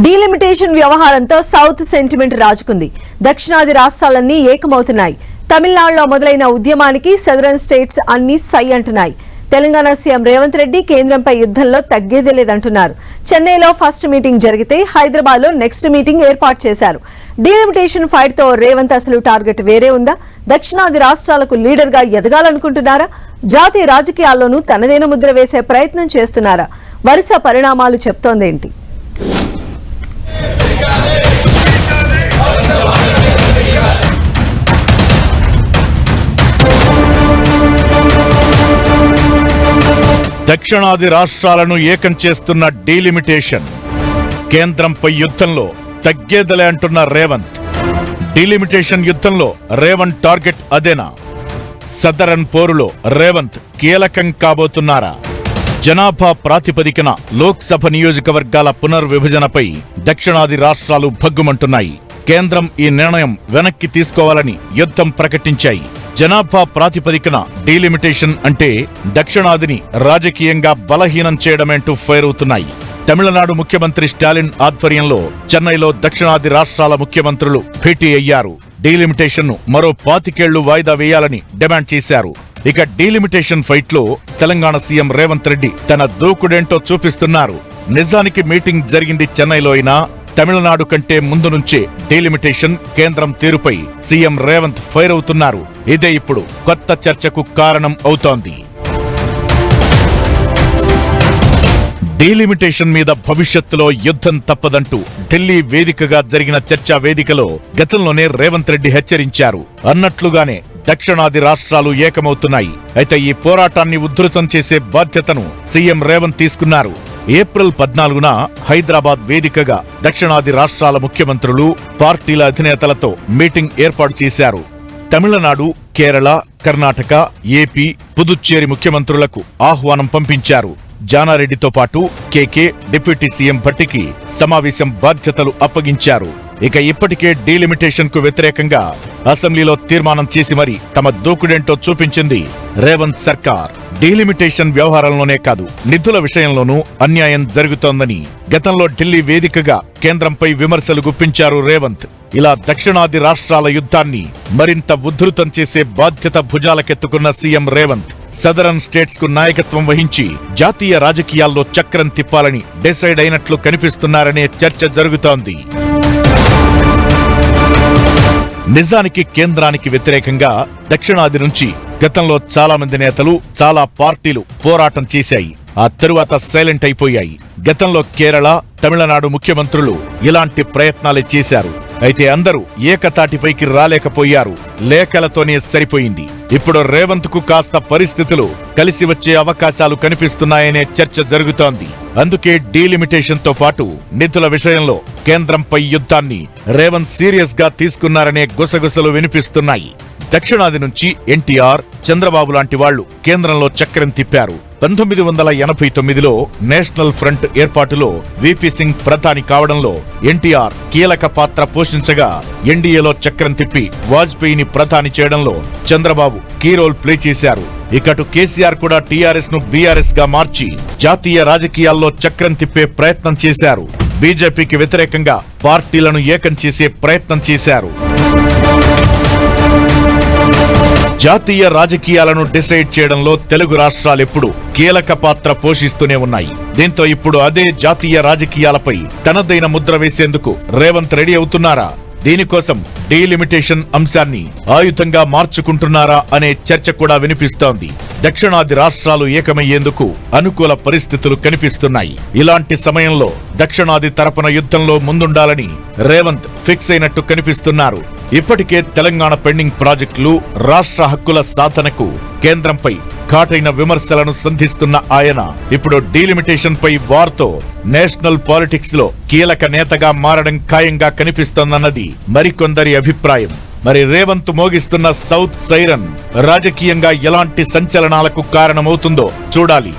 Delimitation వ్యవహారంతో south sentiment రాజుకుంది. దక్షిణాది రాష్ట్రాలన్నీ ఏకమవుతున్నాయి. తమిళనాడులో మొదలైన ఉద్యమానికి సదరన్ స్టేట్స్ అన్ని సై అంటున్నాయి. తెలంగాణ సీఎం రేవంత్ రెడ్డి కేంద్రంపై యుద్ధంలో తగ్గేదే లేదంటున్నారు. చెన్నైలో ఫస్ట్ మీటింగ్ జరిగితే హైదరాబాద్ లో నెక్స్ట్ మీటింగ్ ఏర్పాటు చేశారు. డీలిమిటేషన్ ఫైట్ తో రేవంత్ అసలు టార్గెట్ వేరే ఉందా? దక్షిణాది రాష్ట్రాలకు లీడర్ గా ఎదగాలనుకుంటున్నారా? జాతీయ రాజకీయాల్లోనూ తనదైన ముద్ర వేసే ప్రయత్నం చేస్తున్నారా? వరుస పరిణామాలు చెప్తోందేంటి? దక్షిణాది రాష్ట్రాలను ఏకం చేస్తున్న డీలిమిటేషన్, కేంద్రంపై యుద్ధంలో తగ్గేదలే అంటున్న రేవంత్. డీలిమిటేషన్ యుద్ధంలో రేవంత్ టార్గెట్ అదేనా? సదరన్ పోరులో రేవంత్ కీలకం కాబోతున్నారా? జనాభా ప్రాతిపదికన లోక్సభ నియోజకవర్గాల పునర్విభజనపై దక్షిణాది రాష్ట్రాలు భగ్గుమంటున్నాయి. కేంద్రం ఈ నిర్ణయం వెనక్కి తీసుకోవాలని యుద్ధం ప్రకటించాయి. జనాభా ప్రాతిపదికన డీలిమిటేషన్ అంటే దక్షిణాదిని రాజకీయంగా బలహీనం చేయడమేంటూ ఫైర్ అవుతున్నాయి. తమిళనాడు ముఖ్యమంత్రి స్టాలిన్ ఆధ్వర్యంలో చెన్నైలో దక్షిణాది రాష్ట్రాల ముఖ్యమంత్రులు భేటీ అయ్యారు. డీలిమిటేషన్ ను మరో 25 ఏళ్లు వాయిదా వేయాలని డిమాండ్ చేశారు. ఇక డీలిమిటేషన్ ఫైట్ లో తెలంగాణ సీఎం రేవంత్ రెడ్డి తన దూకుడేంటో చూపిస్తున్నారు. నిజానికి మీటింగ్ జరిగింది చెన్నైలో అయినా తమిళనాడు కంటే ముందు నుంచే డీలిమిటేషన్ కేంద్రం తీరుపై సీఎం రేవంత్ ఫైర్ అవుతున్నారు. ఇదే ఇప్పుడు కొత్త చర్చకు కారణం అవుతోంది. డీలిమిటేషన్ మీద భవిష్యత్తులో యుద్ధం తప్పదంటూ ఢిల్లీ వేదికగా జరిగిన చర్చా వేదికలో గతంలోనే రేవంత్ రెడ్డి హెచ్చరించారు. అన్నట్లుగానే దక్షిణాది రాష్ట్రాలు ఏకమవుతున్నాయి. అయితే ఈ పోరాటాన్ని ఉధృతం చేసే బాధ్యతను సీఎం రేవంత్ తీసుకున్నారు. ఏప్రిల్ 14న హైదరాబాద్ వేదికగా దక్షిణాది రాష్ట్రాల ముఖ్యమంత్రులు, పార్టీల అధినేతలతో మీటింగ్ ఏర్పాటు చేశారు. తమిళనాడు, కేరళ, కర్ణాటక, ఏపీ, పుదుచ్చేరి ముఖ్యమంత్రులకు ఆహ్వానం పంపించారు. జానారెడ్డితో పాటు కేకే, డిప్యూటీ సీఎం భట్టికి సమావేశం బాధ్యతలు అప్పగించారు. ఇక ఇప్పటికే డీలిమిటేషన్ కు వ్యతిరేకంగా అసెంబ్లీలో తీర్మానం చేసి మరీ తమ దూకుడేంటో చూపించింది రేవంత్ సర్కార్. డీలిమిటేషన్ వ్యవహారంలోనే కాదు, నిధుల విషయంలోనూ అన్యాయం జరుగుతోందని గతంలో ఢిల్లీ వేదికగా కేంద్రంపై విమర్శలు గుప్పించారు రేవంత్. ఇలా దక్షిణాది రాష్ట్రాల యుద్ధాన్ని మరింత ఉధృతం చేసే బాధ్యత భుజాలకెత్తుకున్న సీఎం రేవంత్ సదరన్ స్టేట్స్ కు నాయకత్వం వహించి జాతీయ రాజకీయాల్లో చక్రం తిప్పాలని డిసైడ్ అయినట్లు కనిపిస్తున్నారనే చర్చ జరుగుతోంది. నిజానికి కేంద్రానికి వ్యతిరేకంగా దక్షిణాది నుంచి గతంలో చాలా మంది నేతలు, చాలా పార్టీలు పోరాటం చేశాయి. ఆ తరువాత సైలెంట్ అయిపోయాయి. గతంలో కేరళ, తమిళనాడు ముఖ్యమంత్రులు ఇలాంటి ప్రయత్నాలే చేశారు. అయితే అందరూ ఏకతాటిపైకి రాలేకపోయారు. లేఖలతోనే సరిపోయింది. ఇప్పుడు రేవంత్ కు కాస్త పరిస్థితులు కలిసి వచ్చే అవకాశాలు కనిపిస్తున్నాయనే చర్చ జరుగుతోంది. అందుకే డీలిమిటేషన్ తో పాటు నిధుల విషయంలో కేంద్రంపై యుద్ధాన్ని రేవంత్ సీరియస్ గా తీసుకున్నారనే గుసగుసలు వినిపిస్తున్నాయి. దక్షిణాది నుంచి ఎన్టీఆర్, చంద్రబాబు లాంటి వాళ్లు కేంద్రంలో చక్రం తిప్పారు. 1989లో నేషనల్ ఫ్రంట్ ఏర్పాటులో వీపీ సింగ్ ప్రధాని కావడంలో ఎన్టీఆర్ కీలక పాత్ర పోషించగా, ఎన్డీఏలో చక్రం తిప్పి వాజ్పేయిని ప్రధాని చేయడంలో చంద్రబాబు కీ రోల్ ప్లే చేశారు. ఇకటు కేసీఆర్ కూడా టీఆర్ఎస్ ను బీఆర్ఎస్ గా మార్చి జాతీయ రాజకీయాల్లో చక్రం తిప్పే ప్రయత్నం చేశారు. బీజేపీకి వ్యతిరేకంగా పార్టీలను ఏకం చేసే ప్రయత్నం చేశారు. జాతీయ రాజకీయాలను డిసైడ్ చేయడంలో తెలుగు రాష్ట్రాలెప్పుడు కీలక పాత్ర పోషిస్తూనే ఉన్నాయి. దీంతో ఇప్పుడు అదే జాతీయ రాజకీయాలపై తనదైన ముద్ర వేసేందుకు రేవంత్ రెడీ అవుతున్నారా? దీనికోసం డీలిమిటేషన్ అంశాన్ని ఆయుధంగా మార్చుకుంటున్నారా అనే చర్చ కూడా వినిపిస్తోంది. దక్షిణాది రాష్ట్రాలు ఏకమయ్యేందుకు అనుకూల పరిస్థితులు కనిపిస్తున్నాయి. ఇలాంటి సమయంలో దక్షిణాది తరపున యుద్ధంలో ముందుండాలని రేవంత్ ఫిక్స్ అయినట్టు కనిపిస్తున్నారు. ఇప్పటికే తెలంగాణ పెండింగ్ ప్రాజెక్టులు, రాష్ట్ర హక్కుల సాధనకు కేంద్రంపై ఘాటైన విమర్శలను సంధిస్తున్న ఆయన ఇప్పుడు డీలిమిటేషన్ పై వార్తో నేషనల్ పాలిటిక్స్ లో కీలక నేతగా మారడం ఖాయంగా కనిపిస్తోందన్నది మరికొందరి అభిప్రాయం. మరి రేవంత్ మోగిస్తున్న సౌత్ సైరన్ రాజకీయంగా ఎలాంటి సంచలనాలకు కారణమవుతుందో చూడాలి.